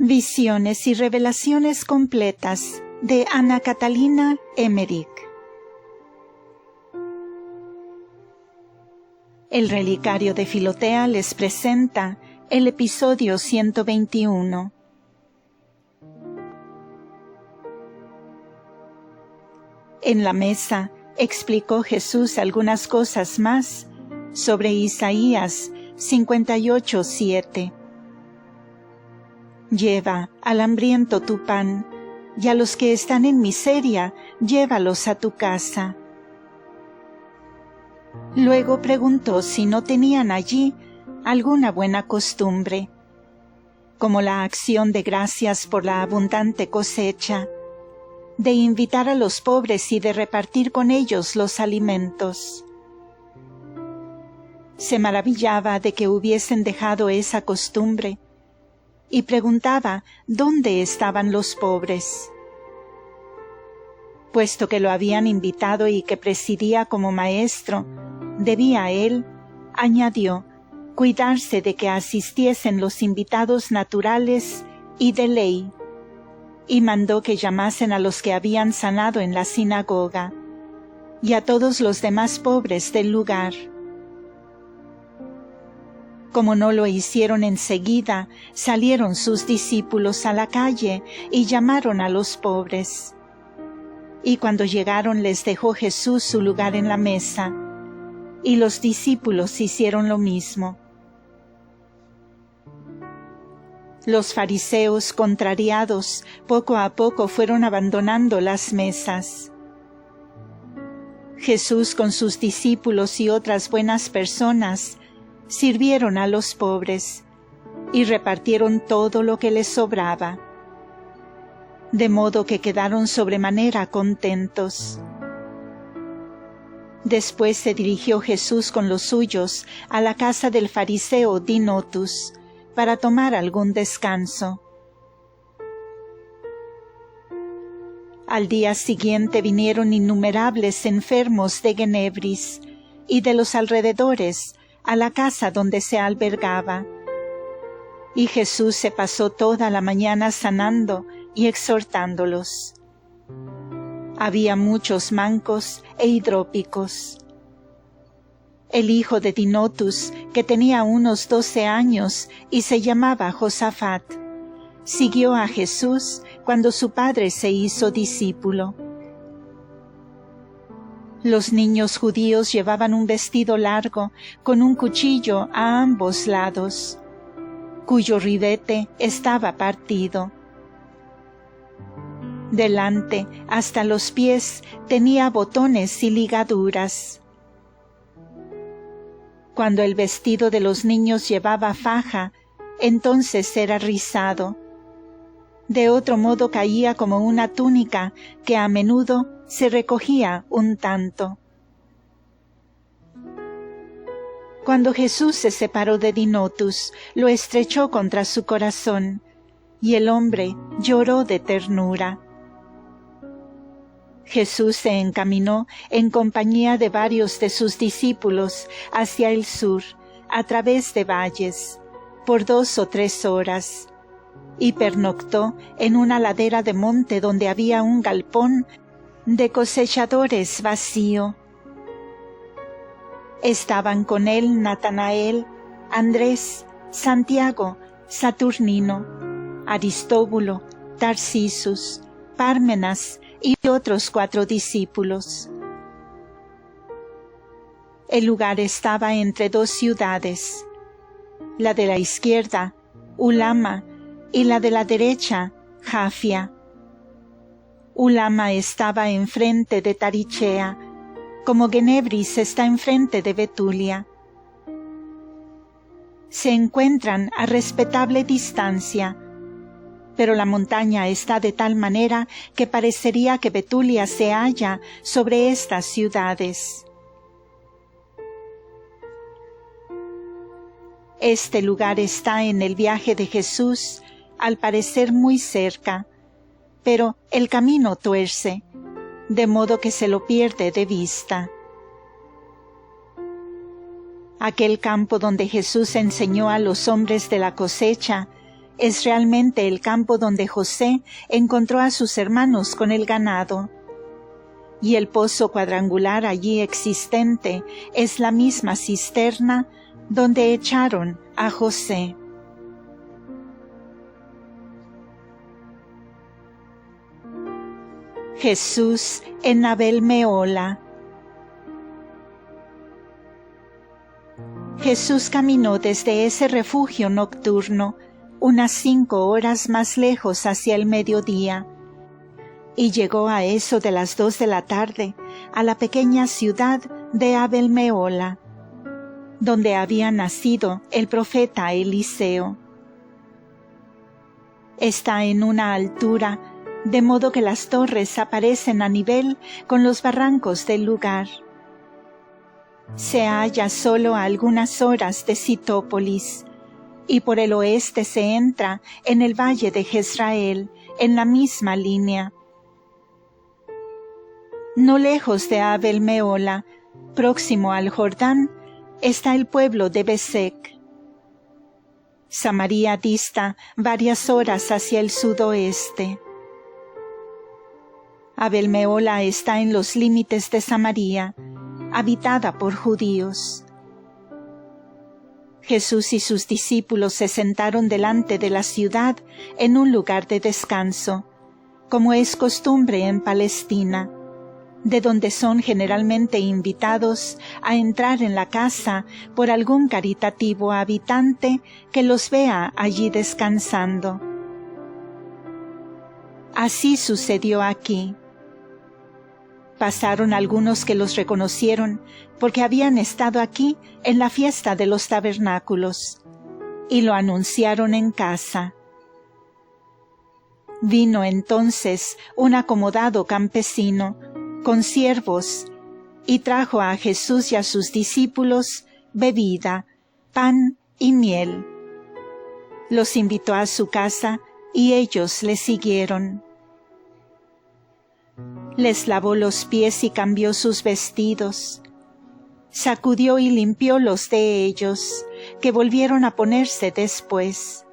Visiones y revelaciones completas de Ana Catalina Emmerich. El Relicario de Filotea les presenta el episodio 121. En la mesa explicó Jesús algunas cosas más sobre Isaías 58:7. Lleva al hambriento tu pan, y a los que están en miseria, llévalos a tu casa. Luego preguntó si no tenían allí alguna buena costumbre, como la acción de gracias por la abundante cosecha, de invitar a los pobres y de repartir con ellos los alimentos. Se maravillaba de que hubiesen dejado esa costumbre, y preguntaba dónde estaban los pobres. Puesto que lo habían invitado y que presidía como maestro, debía él, añadió, cuidarse de que asistiesen los invitados naturales y de ley, y mandó que llamasen a los que habían sanado en la sinagoga, y a todos los demás pobres del lugar. Como no lo hicieron enseguida, salieron sus discípulos a la calle y llamaron a los pobres. Y cuando llegaron les dejó Jesús su lugar en la mesa, y los discípulos hicieron lo mismo. Los fariseos, contrariados, poco a poco fueron abandonando las mesas. Jesús con sus discípulos y otras buenas personas sirvieron a los pobres y repartieron todo lo que les sobraba, de modo que quedaron sobremanera contentos. Después se dirigió Jesús con los suyos a la casa del fariseo Dinotus para tomar algún descanso. Al día siguiente vinieron innumerables enfermos de Genebris y de los alrededores a la casa donde se albergaba. Y Jesús se pasó toda la mañana sanando y exhortándolos. Había muchos mancos e hidrópicos. El hijo de Dinotus, que tenía unos 12 años y se llamaba Josafat, siguió a Jesús cuando su padre se hizo discípulo. Los niños judíos llevaban un vestido largo con un cuchillo a ambos lados, cuyo ribete estaba partido. Delante, hasta los pies, tenía botones y ligaduras. Cuando el vestido de los niños llevaba faja, entonces era rizado. De otro modo caía como una túnica que a menudo se recogía un tanto. Cuando Jesús se separó de Dinotus, lo estrechó contra su corazón, y el hombre lloró de ternura. Jesús se encaminó en compañía de varios de sus discípulos hacia el sur, a través de valles, por 2 o 3 horas, y pernoctó en una ladera de monte donde había un galpón de cosechadores vacío. Estaban con él Natanael, Andrés, Santiago, Saturnino, Aristóbulo, Tarsisus, Pármenas y otros 4 discípulos. El lugar estaba entre 2 ciudades, la de la izquierda, Ulama, y la de la derecha, Jafia. Ulama estaba enfrente de Tarichea, como Genebris está enfrente de Betulia. Se encuentran a respetable distancia, pero la montaña está de tal manera que parecería que Betulia se halla sobre estas ciudades. Este lugar está en el viaje de Jesús, al parecer muy cerca, pero el camino tuerce, de modo que se lo pierde de vista. Aquel campo donde Jesús enseñó a los hombres de la cosecha es realmente el campo donde José encontró a sus hermanos con el ganado. Y el pozo cuadrangular allí existente es la misma cisterna donde echaron a José. Jesús en Abel-Mehola. Jesús caminó desde ese refugio nocturno unas 5 horas más lejos hacia el mediodía, y llegó a eso de las 2 de la tarde a la pequeña ciudad de Abel-Mehola, donde había nacido el profeta Eliseo. Está en una altura, de modo que las torres aparecen a nivel con los barrancos del lugar. Se halla solo a algunas horas de Sitópolis, y por el oeste se entra en el valle de Jezrael, en la misma línea. No lejos de Abel-Mehola, próximo al Jordán, está el pueblo de Besec. Samaria dista varias horas hacia el sudoeste. Abel-Mehola está en los límites de Samaria, habitada por judíos. Jesús y sus discípulos se sentaron delante de la ciudad en un lugar de descanso, como es costumbre en Palestina, de donde son generalmente invitados a entrar en la casa por algún caritativo habitante que los vea allí descansando. Así sucedió aquí. Pasaron algunos que los reconocieron porque habían estado aquí en la fiesta de los tabernáculos, y lo anunciaron en casa. Vino entonces un acomodado campesino con siervos, y trajo a Jesús y a sus discípulos bebida, pan y miel. Los invitó a su casa, y ellos le siguieron. Les lavó los pies y cambió sus vestidos. Sacudió y limpió los de ellos, que volvieron a ponerse después.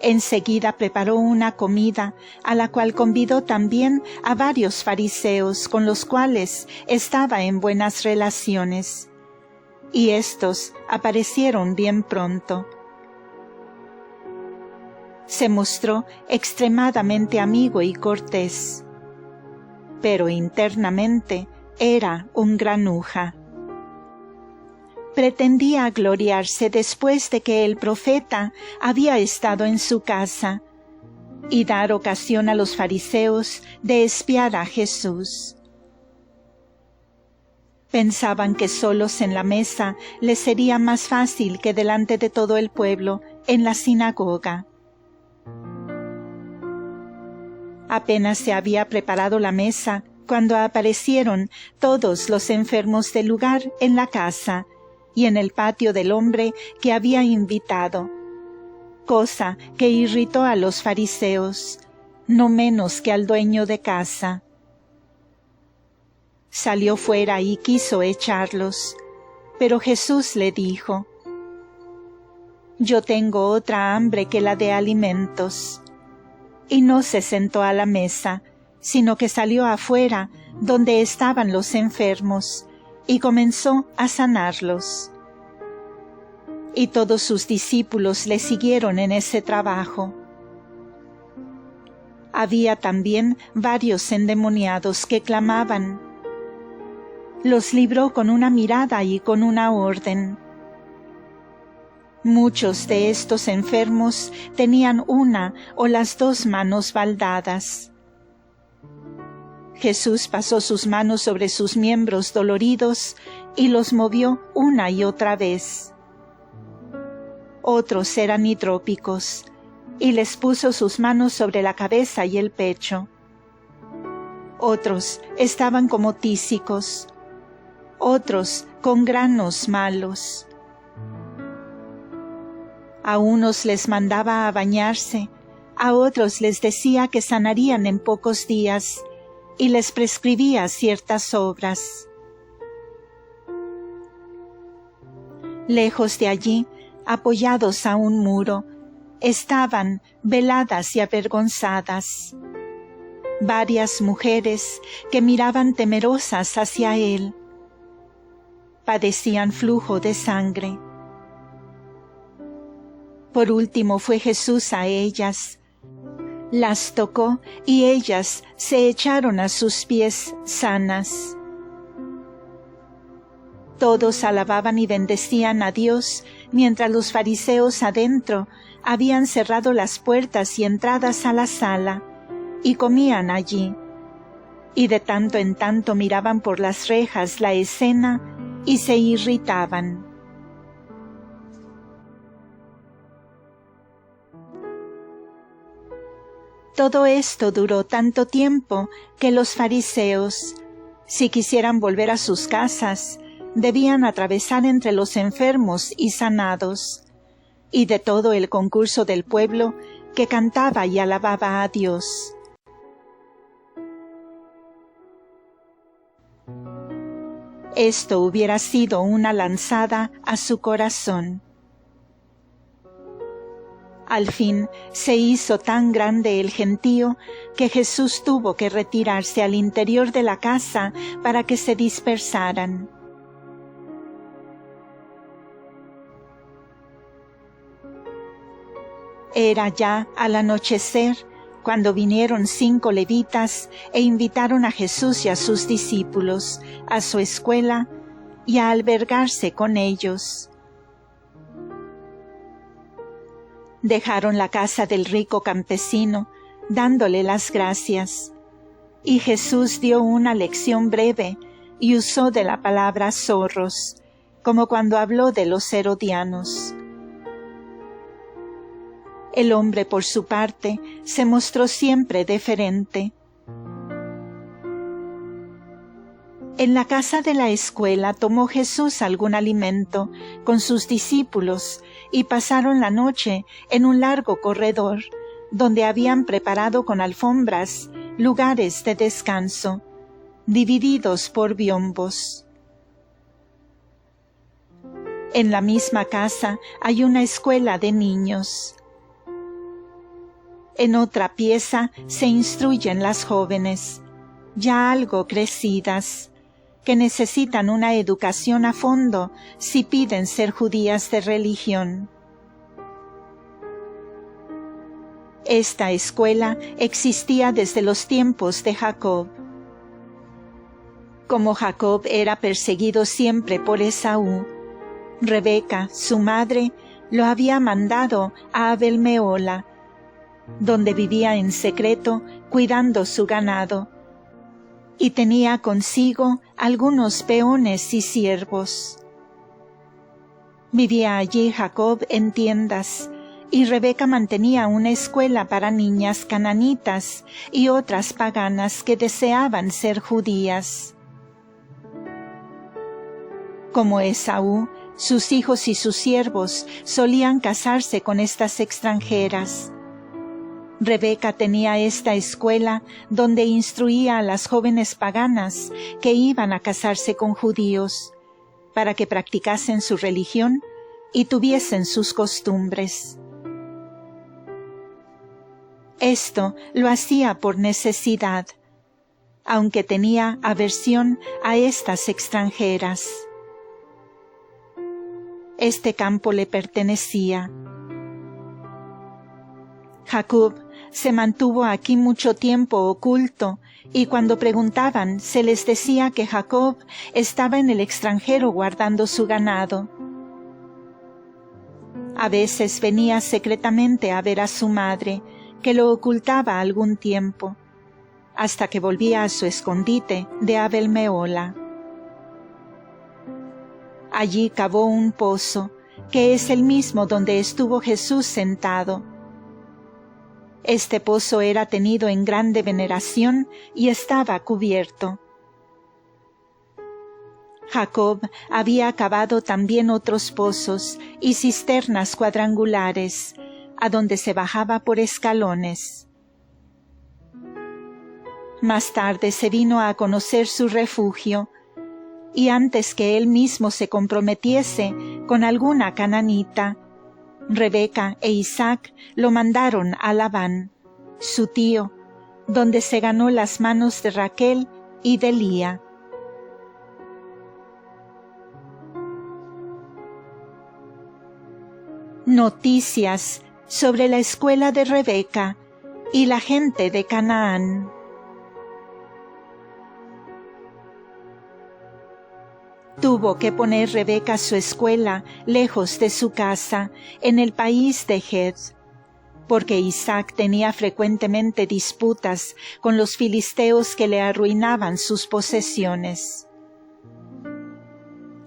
Enseguida preparó una comida, a la cual convidó también a varios fariseos con los cuales estaba en buenas relaciones, y éstos aparecieron bien pronto. Se mostró extremadamente amigo y cortés, pero internamente era un granuja. Pretendía gloriarse después de que el profeta había estado en su casa, y dar ocasión a los fariseos de espiar a Jesús. Pensaban que solos en la mesa les sería más fácil que delante de todo el pueblo en la sinagoga. Apenas se había preparado la mesa cuando aparecieron todos los enfermos del lugar en la casa y en el patio del hombre que había invitado, cosa que irritó a los fariseos, no menos que al dueño de casa. Salió fuera y quiso echarlos, pero Jesús le dijo: «Yo tengo otra hambre que la de alimentos». Y no se sentó a la mesa, sino que salió afuera, donde estaban los enfermos, y comenzó a sanarlos. Y todos sus discípulos le siguieron en ese trabajo. Había también varios endemoniados que clamaban. Los libró con una mirada y con una orden. Muchos de estos enfermos tenían una o las 2 manos baldadas. Jesús pasó sus manos sobre sus miembros doloridos y los movió una y otra vez. Otros eran hidrópicos, y les puso sus manos sobre la cabeza y el pecho. Otros estaban como tísicos, otros con granos malos. A unos les mandaba a bañarse, a otros les decía que sanarían en pocos días, y les prescribía ciertas obras. Lejos de allí, apoyados a un muro, estaban veladas y avergonzadas. Varias mujeres que miraban temerosas hacia él. Padecían flujo de sangre. Por último fue Jesús a ellas. Las tocó y ellas se echaron a sus pies sanas. Todos alababan y bendecían a Dios, mientras los fariseos adentro habían cerrado las puertas y entradas a la sala, y comían allí. Y de tanto en tanto miraban por las rejas la escena y se irritaban. Todo esto duró tanto tiempo que los fariseos, si quisieran volver a sus casas, debían atravesar entre los enfermos y sanados, y de todo el concurso del pueblo que cantaba y alababa a Dios. Esto hubiera sido una lanzada a su corazón. Al fin se hizo tan grande el gentío que Jesús tuvo que retirarse al interior de la casa para que se dispersaran. Era ya al anochecer cuando vinieron 5 levitas e invitaron a Jesús y a sus discípulos a su escuela y a albergarse con ellos. Dejaron la casa del rico campesino, dándole las gracias, y Jesús dio una lección breve y usó de la palabra zorros, como cuando habló de los herodianos. El hombre, por su parte, se mostró siempre deferente. En la casa de la escuela tomó Jesús algún alimento con sus discípulos y pasaron la noche en un largo corredor, donde habían preparado con alfombras lugares de descanso, divididos por biombos. En la misma casa hay una escuela de niños. En otra pieza se instruyen las jóvenes, ya algo crecidas, que necesitan una educación a fondo si piden ser judías de religión. Esta escuela existía desde los tiempos de Jacob. Como Jacob era perseguido siempre por Esaú, Rebeca, su madre, lo había mandado a Abel-Mehola, donde vivía en secreto cuidando su ganado, y tenía consigo algunos peones y siervos. Vivía allí Jacob en tiendas, y Rebeca mantenía una escuela para niñas cananitas y otras paganas que deseaban ser judías. Como Esaú, sus hijos y sus siervos solían casarse con estas extranjeras. Rebeca tenía esta escuela donde instruía a las jóvenes paganas que iban a casarse con judíos, para que practicasen su religión y tuviesen sus costumbres. Esto lo hacía por necesidad, aunque tenía aversión a estas extranjeras. Este campo le pertenecía. Jacob se mantuvo aquí mucho tiempo oculto, y cuando preguntaban se les decía que Jacob estaba en el extranjero guardando su ganado. A veces venía secretamente a ver a su madre, que lo ocultaba algún tiempo, hasta que volvía a su escondite de Abel-Mehola. Allí cavó un pozo, que es el mismo donde estuvo Jesús sentado. Este pozo era tenido en grande veneración y estaba cubierto. Jacob había cavado también otros pozos y cisternas cuadrangulares, a donde se bajaba por escalones. Más tarde se vino a conocer su refugio, y antes que él mismo se comprometiese con alguna cananita, Rebeca e Isaac lo mandaron a Labán, su tío, donde se ganó las manos de Raquel y de Lía. Noticias sobre la escuela de Rebeca y la gente de Canaán. Tuvo que poner Rebeca su escuela lejos de su casa, en el país de Hed, porque Isaac tenía frecuentemente disputas con los filisteos que le arruinaban sus posesiones.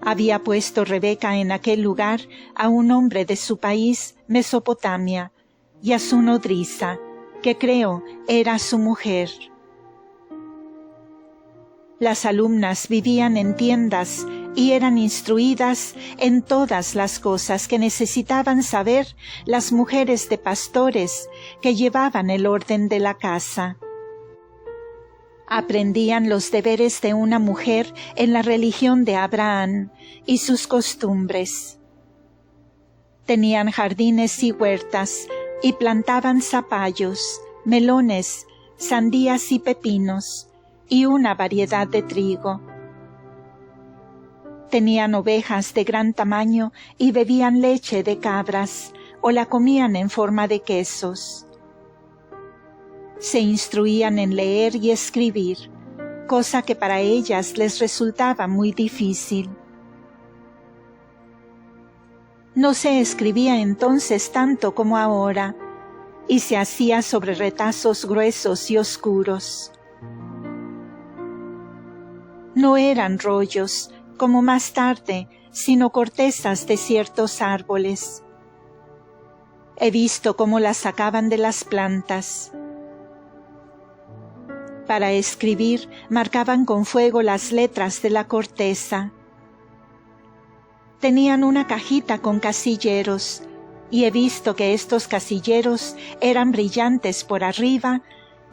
Había puesto Rebeca en aquel lugar a un hombre de su país, Mesopotamia, y a su nodriza, que creo era su mujer. Las alumnas vivían en tiendas y eran instruidas en todas las cosas que necesitaban saber las mujeres de pastores que llevaban el orden de la casa. Aprendían los deberes de una mujer en la religión de Abraham y sus costumbres. Tenían jardines y huertas y plantaban zapallos, melones, sandías y pepinos, y una variedad de trigo. Tenían ovejas de gran tamaño y bebían leche de cabras, o la comían en forma de quesos. Se instruían en leer y escribir, cosa que para ellas les resultaba muy difícil. No se escribía entonces tanto como ahora, y se hacía sobre retazos gruesos y oscuros. No eran rollos, como más tarde, sino cortezas de ciertos árboles. He visto cómo las sacaban de las plantas. Para escribir, marcaban con fuego las letras de la corteza. Tenían una cajita con casilleros, y he visto que estos casilleros eran brillantes por arriba,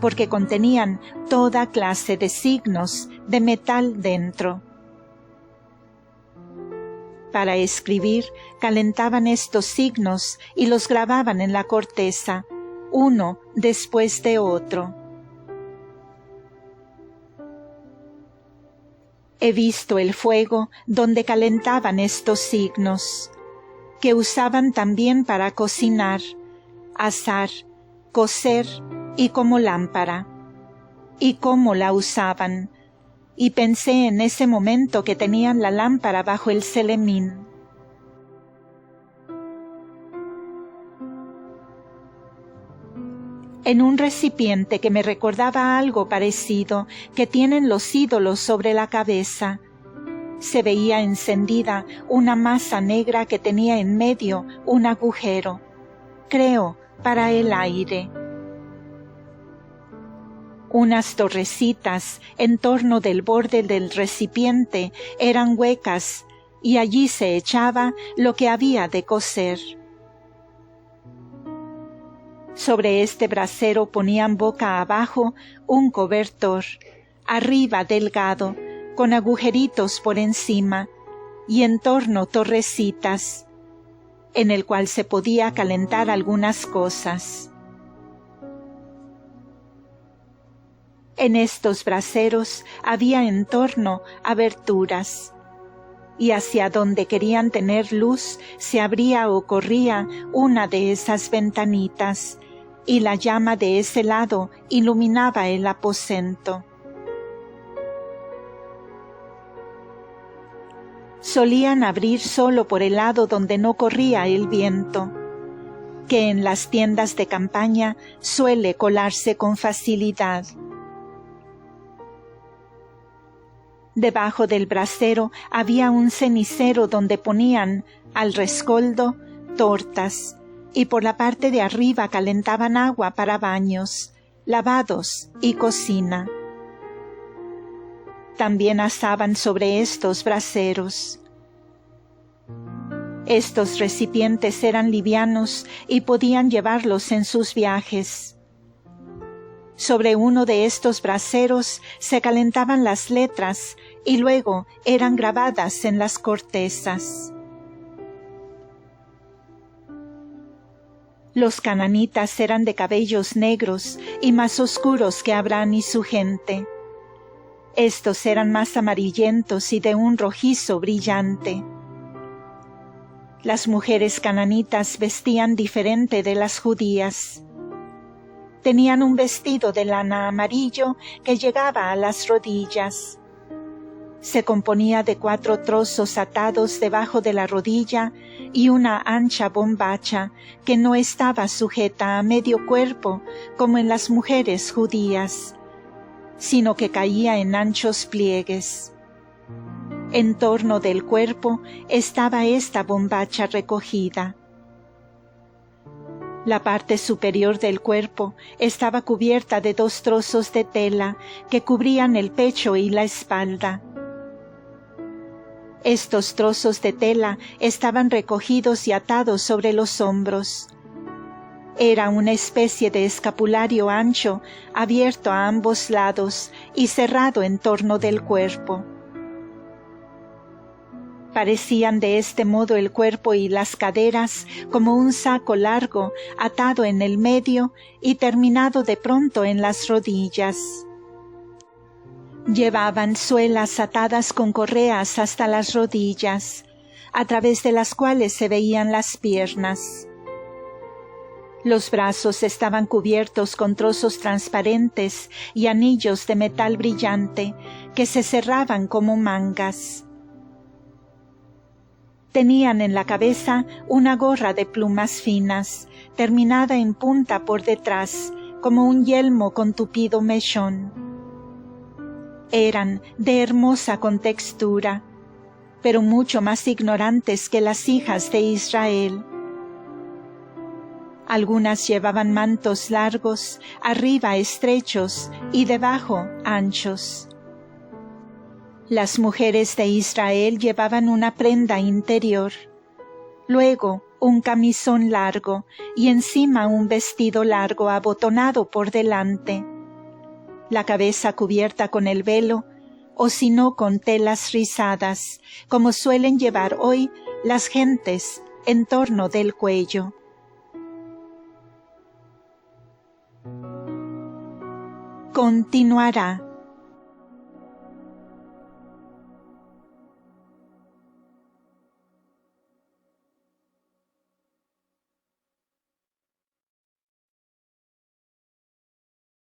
porque contenían toda clase de signos de metal dentro. Para escribir, calentaban estos signos y los grababan en la corteza, uno después de otro. He visto el fuego donde calentaban estos signos, que usaban también para cocinar, asar, cocer y como lámpara, y cómo la usaban, y pensé en ese momento que tenían la lámpara bajo el celemín. En un recipiente que me recordaba algo parecido que tienen los ídolos sobre la cabeza, se veía encendida una masa negra que tenía en medio un agujero, creo, para el aire. Unas torrecitas en torno del borde del recipiente eran huecas y allí se echaba lo que había de cocer. Sobre este brasero ponían boca abajo un cobertor, arriba delgado, con agujeritos por encima, y en torno torrecitas, en el cual se podía calentar algunas cosas. En estos braseros había en torno aberturas, y hacia donde querían tener luz se abría o corría una de esas ventanitas, y la llama de ese lado iluminaba el aposento. Solían abrir solo por el lado donde no corría el viento, que en las tiendas de campaña suele colarse con facilidad. Debajo del brasero había un cenicero donde ponían al rescoldo tortas, y por la parte de arriba calentaban agua para baños, lavados y cocina. También asaban sobre estos braseros. Estos recipientes eran livianos y podían llevarlos en sus viajes. Sobre uno de estos braseros se calentaban las letras y luego eran grabadas en las cortezas. Los cananitas eran de cabellos negros y más oscuros que Abraham y su gente. Estos eran más amarillentos y de un rojizo brillante. Las mujeres cananitas vestían diferente de las judías. Tenían un vestido de lana amarillo que llegaba a las rodillas. Se componía de 4 trozos atados debajo de la rodilla y una ancha bombacha que no estaba sujeta a medio cuerpo como en las mujeres judías, sino que caía en anchos pliegues. En torno del cuerpo estaba esta bombacha recogida. La parte superior del cuerpo estaba cubierta de 2 trozos de tela que cubrían el pecho y la espalda. Estos trozos de tela estaban recogidos y atados sobre los hombros. Era una especie de escapulario ancho, abierto a ambos lados y cerrado en torno del cuerpo. Parecían de este modo el cuerpo y las caderas como un saco largo atado en el medio y terminado de pronto en las rodillas. Llevaban suelas atadas con correas hasta las rodillas, a través de las cuales se veían las piernas. Los brazos estaban cubiertos con trozos transparentes y anillos de metal brillante que se cerraban como mangas. Tenían en la cabeza una gorra de plumas finas, terminada en punta por detrás, como un yelmo con tupido mechón. Eran de hermosa contextura, pero mucho más ignorantes que las hijas de Israel. Algunas llevaban mantos largos, arriba estrechos y debajo anchos. Las mujeres de Israel llevaban una prenda interior, luego un camisón largo y encima un vestido largo abotonado por delante, la cabeza cubierta con el velo, o si no con telas rizadas, como suelen llevar hoy las gentes en torno del cuello. Continuará.